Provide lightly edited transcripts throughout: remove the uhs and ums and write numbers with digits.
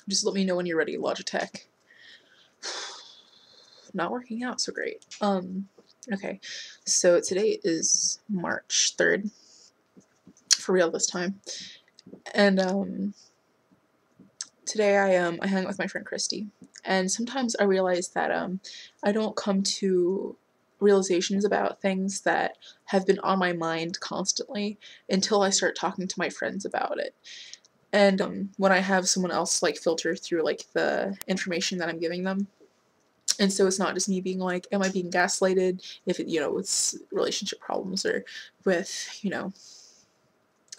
Just let me know when you're ready, Logitech. Not working out so great. Okay, so today is March 3rd, for real this time, and today I hung out with my friend Christy, and sometimes I realize that I don't come to realizations about things that have been on my mind constantly until I start talking to my friends about it. And when I have someone else like filter through like the information that I'm giving them, and so it's not just me being like, am I being gaslighted, if it, with relationship problems or with,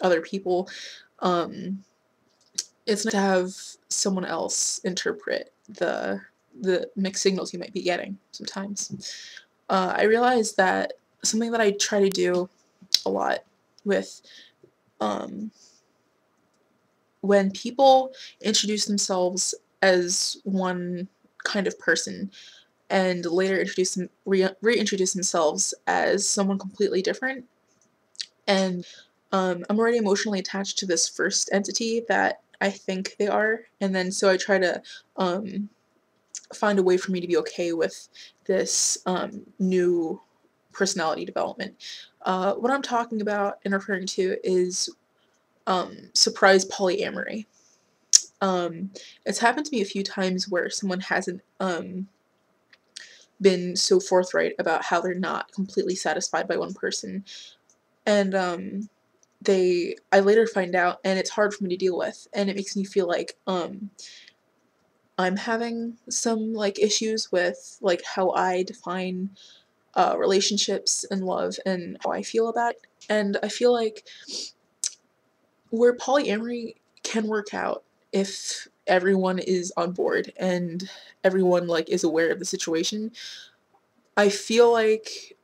other people. Um, it's nice to have someone else interpret the mixed signals you might be getting sometimes. I realize that something that I try to do a lot with when people introduce themselves as one kind of person and later reintroduce themselves as someone completely different, and I'm already emotionally attached to this first entity that I think they are, and then so I try to find a way for me to be okay with this new personality development. What I'm talking about and referring to is surprise polyamory. It's happened to me a few times where someone hasn't been so forthright about how they're not completely satisfied by one person, and I later find out, and it's hard for me to deal with, and it makes me feel like I'm having some like issues with like how I define relationships and love and how I feel about it. And I feel like where polyamory can work out if everyone is on board and everyone like is aware of the situation. I feel like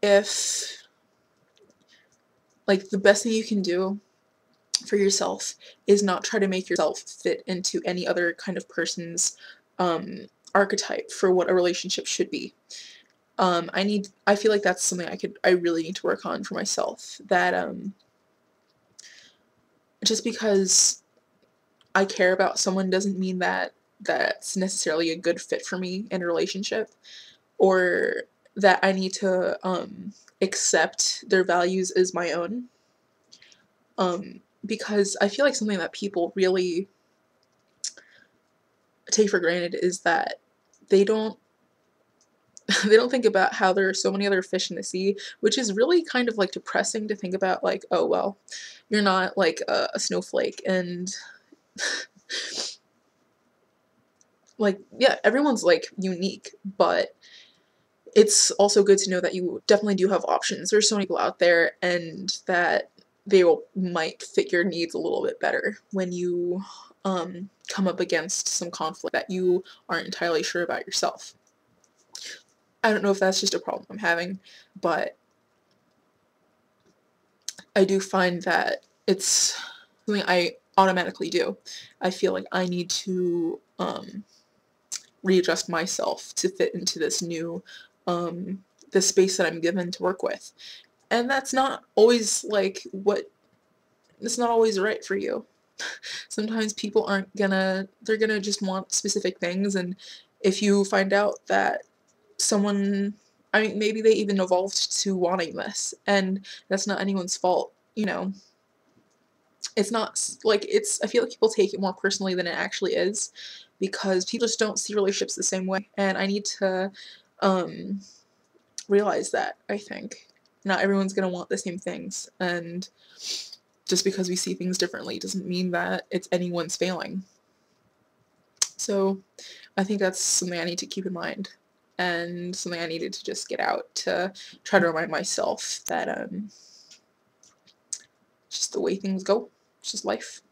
if like the best thing you can do for yourself is not try to make yourself fit into any other kind of person's archetype for what a relationship should be. I feel like that's something I really need to work on for myself. That just because I care about someone doesn't mean that that's necessarily a good fit for me in a relationship, or that I need to accept their values as my own. Because I feel like something that people really take for granted is that they don't they don't think about how there are so many other fish in the sea, which is really kind of like depressing to think about, like, oh well, you're not like a snowflake, and like, yeah, everyone's like unique, but it's also good to know that you definitely do have options. There's so many people out there, and that might fit your needs a little bit better when you come up against some conflict that you aren't entirely sure about yourself. I don't know if that's just a problem I'm having, but I do find that it's something I automatically do. I feel like I need to readjust myself to fit into this new the space that I'm given to work with. And that's not always like what it's not always right for you. Sometimes people aren't gonna they're gonna just want specific things, and if you find out that someone, I mean, maybe they even evolved to wanting this, and that's not anyone's fault, it's not like I feel like people take it more personally than it actually is, because people just don't see relationships the same way, and I need to um realize that. I think not everyone's gonna want the same things, and just because we see things differently doesn't mean that it's anyone's failing. So I think that's something I need to keep in mind, and something I needed to just get out to try to remind myself that it's just the way things go. It's just life.